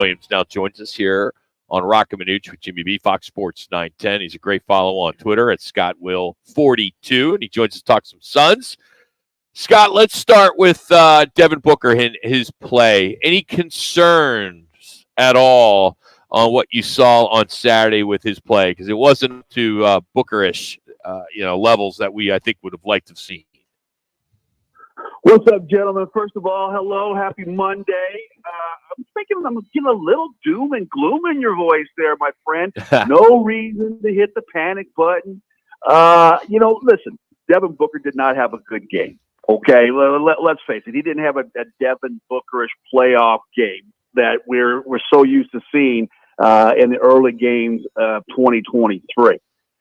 Williams now joins us here on Rock and Manuch with Jimmy B, Fox Sports 910. He's a great follow on Twitter at ScottWill42, and he joins us to talk some Suns. Scott, let's start with Devin Booker and his play. Any concerns at all on what you saw on Saturday with his play? Because it wasn't to Booker-ish, levels that I think, would have liked to have seen. What's up, gentlemen? First of all, hello, happy Monday. I'm thinking I'm getting a little doom and gloom in your voice there, my friend. No reason to hit the panic button. Listen, Devin Booker did not have a good game. Okay, let's face it. He didn't have a Devin Booker-ish playoff game that we're so used to seeing in the early games of 2023.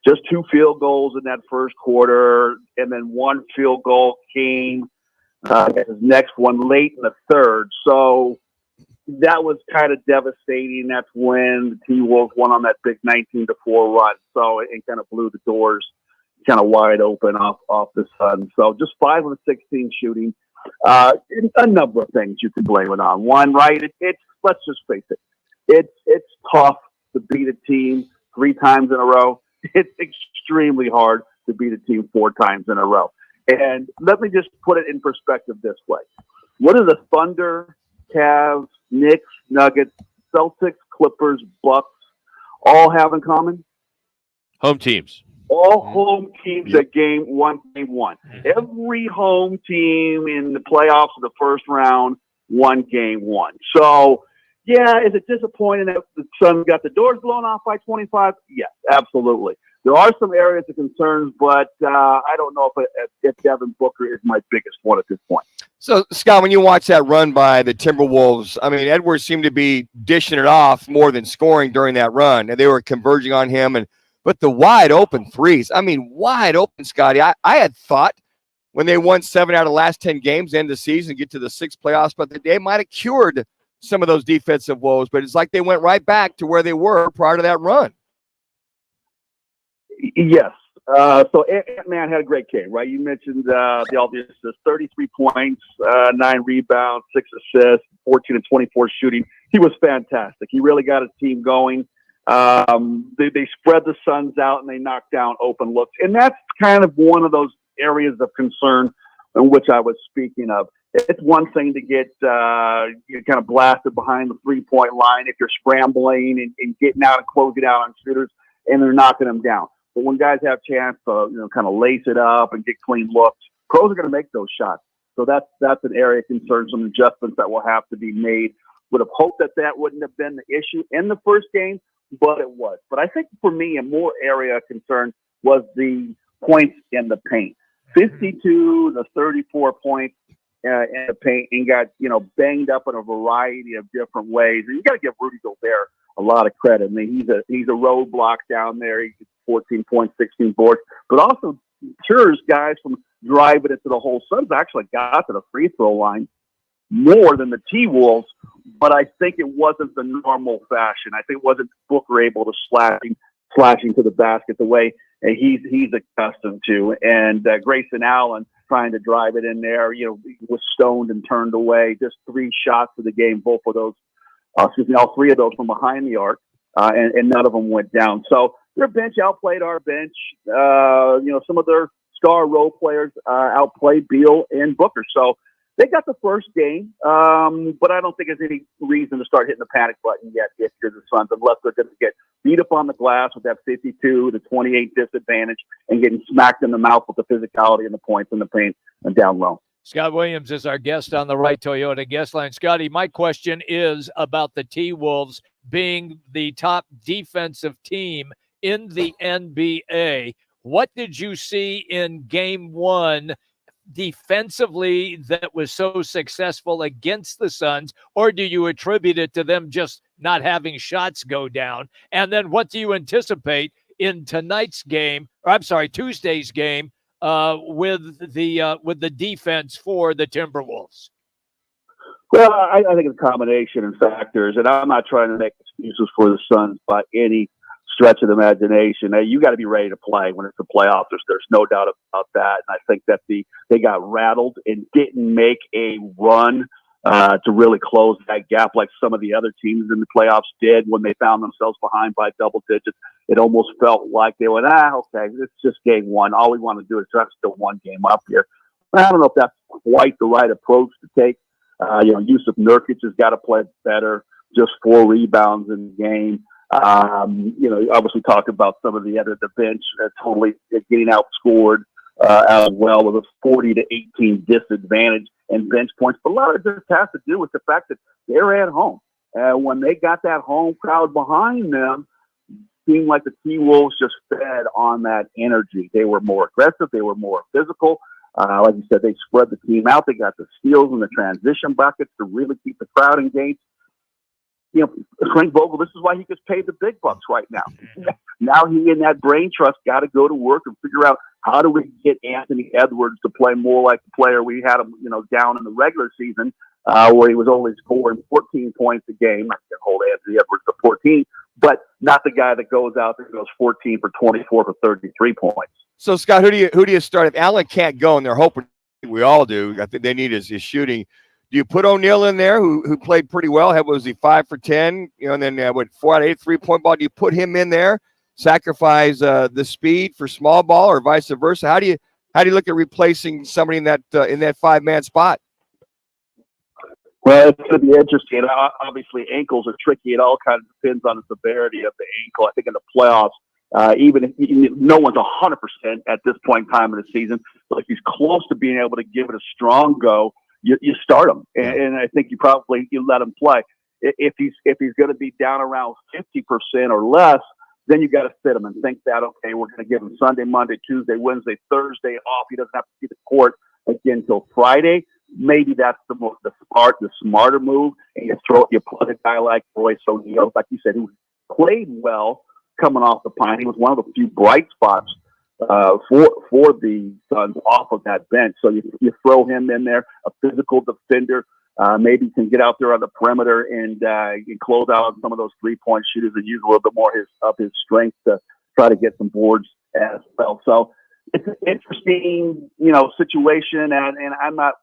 Just 2 field goals in that first quarter, and then 1 field goal came his next one late in the third. So that was kind of devastating. That's when the T-Wolves won on that big 19-4 run. So it kind of blew the doors kind of wide open off the Suns. So just 5 of 16 shooting. A number of things you can blame it on. One, right? It's let's just face it. It's tough to beat a team 3 times in a row. It's extremely hard to beat a team 4 times in a row. And let me just put it in perspective this way. What do the Thunder, Cavs, Knicks, Nuggets, Celtics, Clippers, Bucks all have in common? Home teams. All home teams at game one. Every home team in the playoffs of the first round won game 1. So, yeah, is it disappointing that the Suns got the doors blown off by 25? Yes, absolutely. There are some areas of concerns, but I don't know if Devin Booker is my biggest one at this point. So, Scott, when you watch that run by the Timberwolves, I mean, Edwards seemed to be dishing it off more than scoring during that run, and they were converging on him. But the wide open threes, I mean, wide open, Scottie. I had thought when they won 7 out of the last 10 games, end of the season, get to the 6th playoffs, but they might have cured some of those defensive woes. But it's like they went right back to where they were prior to that run. Yes. So Ant-Man had a great game, right? You mentioned all the assists, 33 points, 9 rebounds, 6 assists, 14 and 24 shooting. He was fantastic. He really got his team going. They spread the Suns out and they knocked down open looks. And that's kind of one of those areas of concern in which I was speaking of. It's one thing to get kind of blasted behind the 3-point line if you're scrambling and getting out and closing out on shooters and they're knocking them down. But when guys have a chance to kind of lace it up and get clean looks, pros are going to make those shots. So that's an area of concern, some adjustments that will have to be made. Would have hoped that wouldn't have been the issue in the first game, but it was. But I think for me, a more area of concern was the points in the paint. 52 to 34 points in the paint and got, banged up in a variety of different ways. And you got to give Rudy Gobert a lot of credit. I mean, he's a roadblock down there. He gets 14 points, 16 boards, but also deters guys from driving it to the hole. Suns actually got to the free throw line more than the T-Wolves, but I think it wasn't the normal fashion. I think it wasn't Booker able to slashing to the basket the way he's accustomed to. And Grayson Allen trying to drive it in there, was stoned and turned away. Just 3 shots of the game, both of those, all 3 of those from behind the arc, and none of them went down. So their bench outplayed our bench. Some of their star role players outplayed Beal and Booker. So they got the first game, but I don't think there's any reason to start hitting the panic button yet if you're the Suns, unless they're going to get beat up on the glass with that 52 to 28 disadvantage and getting smacked in the mouth with the physicality and the points and the paint and down low. Scott Williams is our guest on the Right Toyota guest line. Scottie, my question is about the T-Wolves being the top defensive team in the NBA. What did you see in game 1 defensively that was so successful against the Suns, or do you attribute it to them just not having shots go down? And then what do you anticipate in Tuesday's game with the defense for the Timberwolves? Well, I think it's a combination of factors, and I'm not trying to make excuses for the Suns by any stretch of the imagination. Now, you got to be ready to play when it's the playoffs. There's no doubt about that. And I think that they got rattled and didn't make a run to really close that gap like some of the other teams in the playoffs did when they found themselves behind by double digits. It almost felt like they went, okay, it's just game one. All we want to do is try to still one game up here. I don't know if that's quite the right approach to take. Yusuf Nurkic has got to play better, just 4 rebounds in the game. Obviously talk about some of the bench totally getting outscored as well with a 40-18 disadvantage and bench points. But a lot of this has to do with the fact that they're at home. When they got that home crowd behind them, seemed like the T-Wolves just fed on that energy. They were more aggressive. They were more physical. Like you said, they spread the team out. They got the steals and the transition buckets to really keep the crowd engaged. Frank Vogel, this is why he gets paid the big bucks right now. Now he and that brain trust got to go to work and figure out how do we get Anthony Edwards to play more like the player we had him, down in the regular season, where he was only scoring 14 points a game. I can hold Anthony Edwards to 14, but not the guy that goes out there and goes 14 for 24 for 33 points. So Scott, who do you start if Allen can't go? And they're hoping we all do. I think they need his shooting. Do you put O'Neal in there, who played pretty well? Was he 5 for 10? And then 4 out of 8 3-point ball. Do you put him in there, sacrifice the speed for small ball, or vice versa? How do you look at replacing somebody in that 5-man spot? Well, it's going to be interesting. Obviously, ankles are tricky. It all kind of depends on the severity of the ankle. I think in the playoffs, even if no one's 100% at this point in time in the season, but if he's close to being able to give it a strong go, you start him, and I think you let him play. If he's going to be down around 50% or less, then you got to fit him and think that, okay, we're going to give him Sunday, Monday, Tuesday, Wednesday, Thursday off. He doesn't have to see the court again until Friday. Maybe that's the smarter move, and you plug a guy like Royce O'Neal, like you said, who played well coming off the pine. He was one of the few bright spots for the Suns off of that bench. So you throw him in there, a physical defender, maybe can get out there on the perimeter and close out on some of those 3-point shooters and use a little bit more of his strength to try to get some boards as well. So it's an interesting, situation, and I'm not,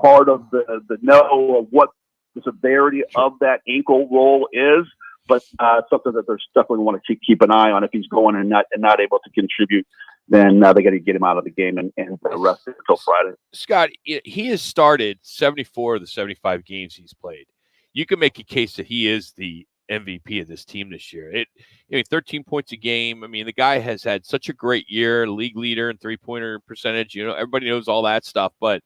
part of the know of what the severity of that ankle roll is, but something that they're definitely want to keep an eye on. If he's going and not able to contribute, then they got to get him out of the game and rest him until Friday. Scott, he has started 74 of the 75 games he's played. You can make a case that he is the MVP of this team this year. 13 points a game. I mean, the guy has had such a great year, league leader in 3-pointer percentage. Everybody knows all that stuff, but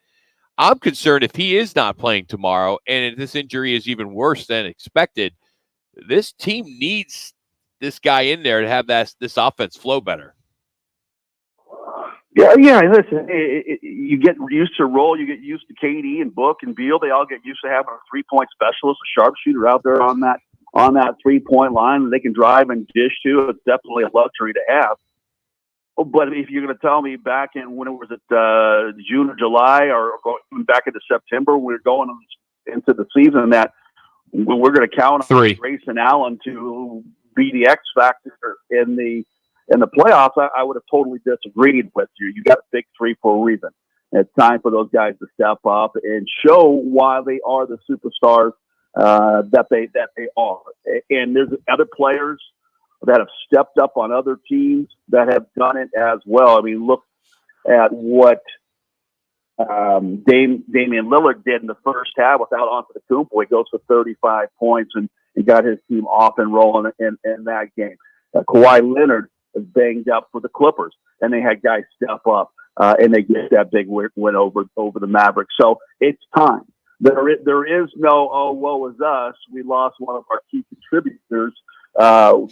I'm concerned if he is not playing tomorrow and if this injury is even worse than expected, this team needs this guy in there to have this offense flow better. Yeah. Listen, you get used to roll. You get used to KD and Book and Beal. They all get used to having a 3-point specialist, a sharpshooter out there on that 3-point line that they can drive and dish to. It's definitely a luxury to have. But if you're going to tell me back in when it was at June or July or going back into September, we're going into the season that we're going to count on Grayson Allen to be the X factor in the playoffs, I would have totally disagreed with you. You got a big 3 for a reason. It's time for those guys to step up and show why they are the superstars that they are. And there's other players that have stepped up on other teams that have done it as well. I mean, look at what Damian Lillard did in the first half without Antetokounmpo. He goes for 35 points and got his team off and rolling in that game. Kawhi Leonard is banged up for the Clippers, and they had guys step up and they get that big win over the Mavericks. So it's time. There is no, woe is us. We lost one of our key contributors.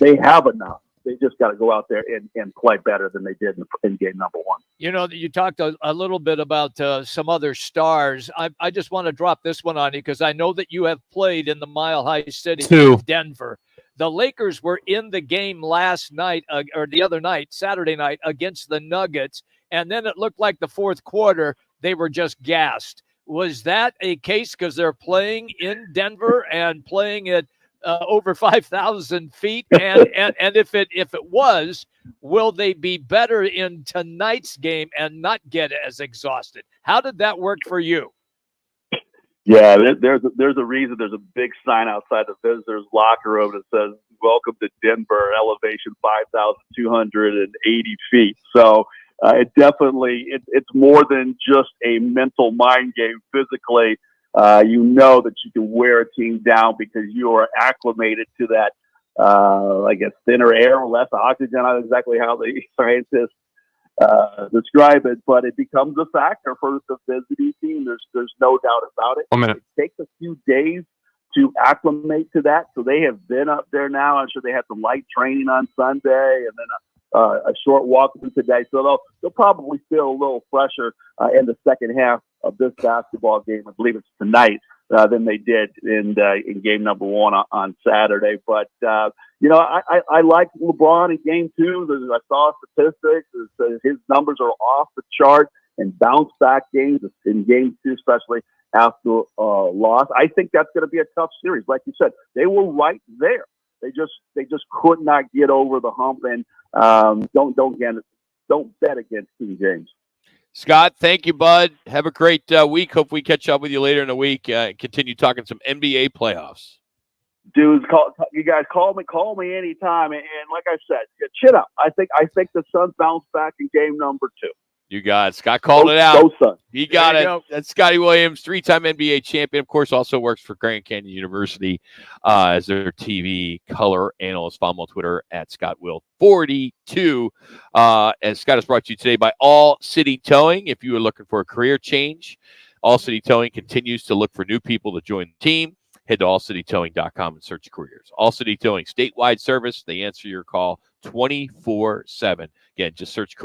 They have enough. They just got to go out there and play better than they did in game number 1. You talked a little bit about some other stars. I just want to drop this one on you because I know that you have played in the Mile High City of Denver. The Lakers were in the game last night or the other night, Saturday night, against the Nuggets, and then it looked like the fourth quarter they were just gassed. Was that a case because they're playing in Denver and playing at over 5,000 feet? And if it was, will they be better in tonight's game and not get as exhausted? How did that work for you? Yeah, there's a reason. There's a big sign outside the visitors' locker room that says "Welcome to Denver, elevation 5,280 feet." So it definitely it's more than just a mental mind game. Physically, you know that you can wear a team down because you are acclimated to that. I guess thinner air, less oxygen. I don't know exactly how the scientists describe it, but it becomes a factor for the visiting team. There's no doubt about it. 1 minute. It takes a few days to acclimate to that. So they have been up there now. I'm sure they had some light training on Sunday and then a short walk through today. So they'll probably feel a little fresher in the second half of this basketball game. I believe it's tonight. Than they did in game number 1 on Saturday. But, I like LeBron in game 2. I saw statistics. His numbers are off the chart and bounce back games in game 2, especially after loss. I think that's going to be a tough series. Like you said, they were right there. They just could not get over the hump. And don't bet against King James. Scott, thank you, bud. Have a great week. Hope we catch up with you later in the week. Continue talking some NBA playoffs. Dudes, you guys call me anytime. And like I said, chin up. I think the Suns bounce back in game number 2. You got it. Scott called it out. Go Suns. He got it. Go. That's Scottie Williams, 3-time NBA champion. Of course, also works for Grand Canyon University as their TV color analyst. Follow him on Twitter at ScottWill42. And Scott is brought to you today by All City Towing. If you are looking for a career change, All City Towing continues to look for new people to join the team. Head to allcitytowing.com and search careers. All City Towing, statewide service. They answer your call 24/7. Again, just search careers.